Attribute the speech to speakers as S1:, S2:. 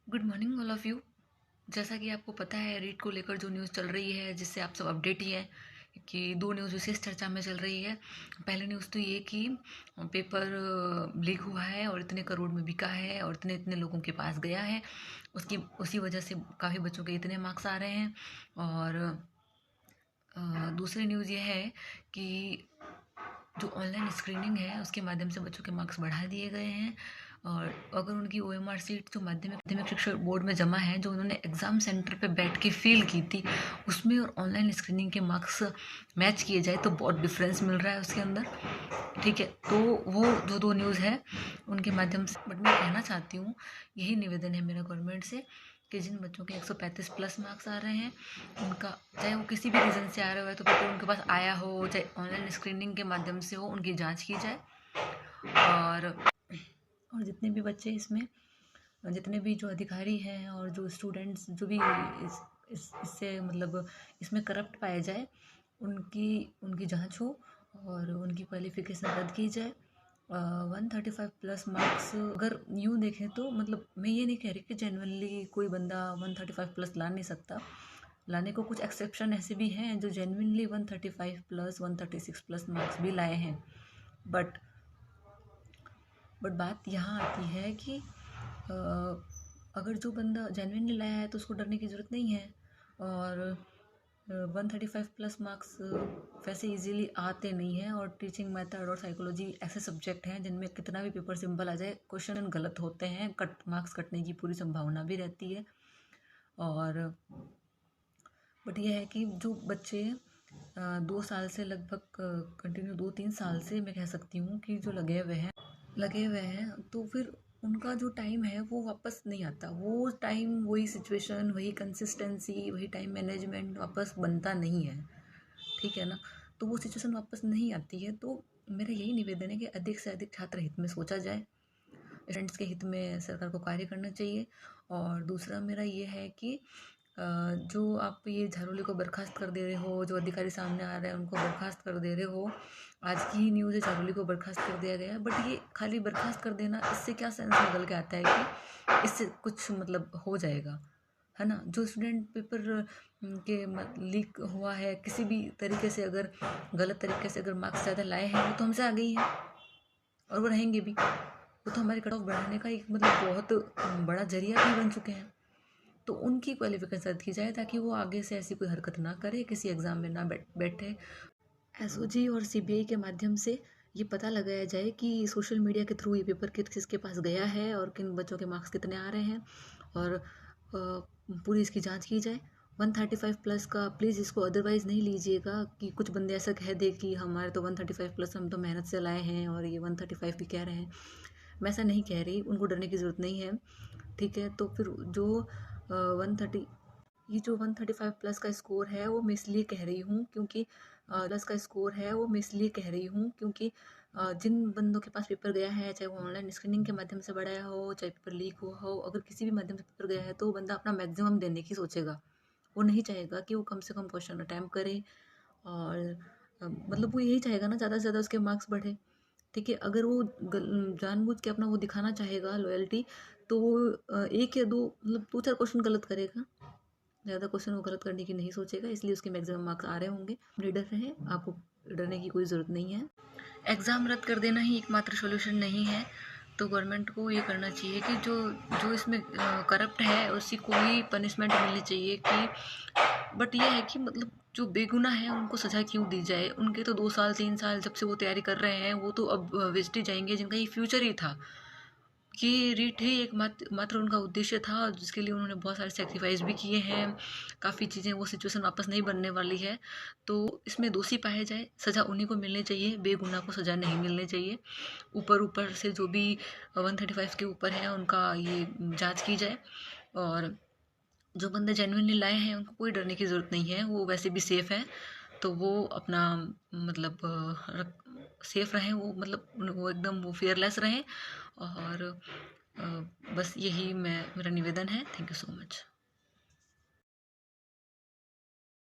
S1: Good morning all of you. जैसा कि आपको पता है रीट को लेकर जो न्यूज़ चल रही है, जिससे आप सब अपडेट ही हैं कि दो न्यूज़ विशेष चर्चा में चल रही है। पहली न्यूज़ तो ये कि पेपर लीक हुआ है और इतने करोड़ में बिका है और इतने इतने लोगों के पास गया है। उसी वजह से काफ़ी बच्चों के इतने मार्क्स आ रहे हैं। और दूसरी न्यूज़ ये है कि जो ऑनलाइन स्क्रीनिंग है उसके माध्यम से बच्चों के मार्क्स बढ़ा दिए गए हैं। और अगर उनकी OMR सीट जो माध्यमिक शिक्षा बोर्ड में जमा है, जो उन्होंने एग्ज़ाम सेंटर पे बैठ के फील की थी, उसमें और ऑनलाइन स्क्रीनिंग के मार्क्स मैच किए जाए तो बहुत डिफरेंस मिल रहा है उसके अंदर। ठीक है, तो वो जो दो न्यूज़ है उनके माध्यम से बट मैं कहना चाहती हूँ, यही निवेदन है मेरा गवर्नमेंट से कि जिन बच्चों के 135 प्लस मार्क्स आ रहे हैं, उनका चाहे वो किसी भी रीज़न से आ रहे हो, तो पेपर उनके पास आया हो चाहे ऑनलाइन स्क्रीनिंग के माध्यम से हो, उनकी जांच की जाए। और जितने भी बच्चे इसमें, जितने भी जो अधिकारी हैं और जो स्टूडेंट्स जो भी इससे मतलब इसमें करप्ट पाए जाए, उनकी उनकी जांच हो और उनकी क्वालिफिकेशन रद्द की जाए। 135 प्लस मार्क्स अगर यूँ देखें तो मतलब मैं ये नहीं कह रही कि जेन्युइनली कोई बंदा 135 प्लस ला नहीं सकता। लाने को कुछ एक्सेप्शन ऐसे भी हैं जो जेन्युइनली 135 प्लस 136 प्लस मार्क्स भी लाए हैं। बट बात यहाँ आती है कि अगर जो बंदा जेन्युइनली लाया है तो उसको डरने की ज़रूरत नहीं है। और 135 प्लस मार्क्स वैसे इजीली आते नहीं हैं। और टीचिंग मेथड और साइकोलॉजी ऐसे सब्जेक्ट हैं जिनमें कितना भी पेपर सिंपल आ जाए, क्वेश्चन गलत होते हैं, मार्क्स कटने की पूरी संभावना भी रहती है। और बट यह है कि जो बच्चे 2 साल से लगभग कंटिन्यू 2-3 साल से मैं कह सकती हूँ कि जो लगे हुए हैं, तो फिर उनका जो टाइम है वो वापस नहीं आता। वो टाइम, वही सिचुएशन, वही कंसिस्टेंसी, वही टाइम मैनेजमेंट वापस बनता नहीं है। ठीक है ना? तो वो सिचुएशन वापस नहीं आती है। तो मेरा यही निवेदन है कि अधिक से अधिक छात्र हित में सोचा जाए, स्टूडेंट्स के हित में सरकार को कार्य करना चाहिए। और दूसरा मेरा ये है कि जो आप ये झारोली को बर्खास्त कर दे रहे हो, जो अधिकारी सामने आ रहे हैं उनको बर्खास्त कर दे रहे हो। आज की ही न्यूज़ है, झारोली को बर्खास्त कर दिया गया है। बट ये खाली बर्खास्त कर देना, इससे क्या सेंस निकल के आता है कि इससे कुछ मतलब हो जाएगा, है ना? जो स्टूडेंट पेपर के लीक हुआ है किसी भी तरीके से, अगर गलत तरीके से अगर मार्क्स ज़्यादा लाए हैं, वो तो हमसे आगे ही है और वो रहेंगे भी। वो तो हमारी कट ऑफ बढ़ाने का एक मतलब बहुत बड़ा जरिया भी बन चुके हैं। तो उनकी क्वालिफिकेशन रद्द की जाए ताकि वो आगे से ऐसी कोई हरकत ना करे, किसी एग्ज़ाम में ना बैठे। SOG और CBI के माध्यम से ये पता लगाया जाए कि सोशल मीडिया के थ्रू ये पेपर किसके पास गया है और किन बच्चों के मार्क्स कितने आ रहे हैं, और पूरी इसकी जांच की जाए। 135 प्लस का प्लीज़ इसको अदरवाइज़ नहीं लीजिएगा कि कुछ बंदे ऐसा कह दे कि हमारे तो 135 प्लस, हम तो मेहनत से लाए हैं और ये 135 भी कह रहे हैं। मैं ऐसा नहीं कह रही, उनको डरने की ज़रूरत नहीं है। ठीक है, तो फिर जो 130 ये जो 135 प्लस का स्कोर है वो मैं इसलिए कह रही हूँ क्योंकि प्लस का स्कोर है वो मैं इसलिए कह रही हूँ क्योंकि जिन बंदों के पास पेपर गया है, चाहे वो ऑनलाइन स्क्रीनिंग के माध्यम से बढ़ाया हो, चाहे पेपर लीक हुआ हो, अगर किसी भी माध्यम से पेपर गया है तो वो बंदा अपना मैक्सिमम देने की सोचेगा। वो नहीं चाहेगा कि वो कम से कम क्वेश्चन अटैम्प्ट करे। और मतलब वो यही चाहेगा ना ज़्यादा से ज़्यादा उसके मार्क्स बढ़े। ठीक है, अगर वो जानबूझ के अपना वो दिखाना चाहेगा लॉयल्टी, तो वो एक या दो मतलब 2-4 क्वेश्चन गलत करेगा, ज़्यादा क्वेश्चन वो गलत करने की नहीं सोचेगा। इसलिए उसके मैक्सिमम मार्क्स आ रहे होंगे। रीडर रहे, आपको डरने की कोई ज़रूरत नहीं है। एग्ज़ाम रद्द कर देना ही एकमात्र सॉल्यूशन नहीं है। तो गवर्नमेंट को ये करना चाहिए कि जो जो इसमें करप्ट है उसी को ही पनिशमेंट मिलनी चाहिए कि बट ये है कि मतलब जो बेगुनाह है उनको सज़ा क्यों दी जाए। उनके तो 2 साल 3 साल जब से वो तैयारी कर रहे हैं, वो तो अब वेस्ट ही जाएंगे, जिनका ये फ्यूचर ही था। ये रीट ही एक मात्र उनका उद्देश्य था जिसके लिए उन्होंने बहुत सारे सेक्रीफाइस भी किए हैं। काफ़ी चीज़ें, वो सिचुएशन वापस नहीं बनने वाली है। तो इसमें दोषी पाए जाए, सज़ा उन्हीं को मिलनी चाहिए, बेगुनाह को सज़ा नहीं मिलनी चाहिए। ऊपर से जो भी 135 के ऊपर हैं उनका ये जांच की जाए। और जो बंदे जेन्युइनली लाए हैं उनको कोई डरने की ज़रूरत नहीं है, वो वैसे भी सेफ़ हैं। तो वो अपना मतलब सेफ़ रहें, वो मतलब वो एकदम वो फियरलेस रहें। और बस यही मेरा निवेदन है। Thank you so much.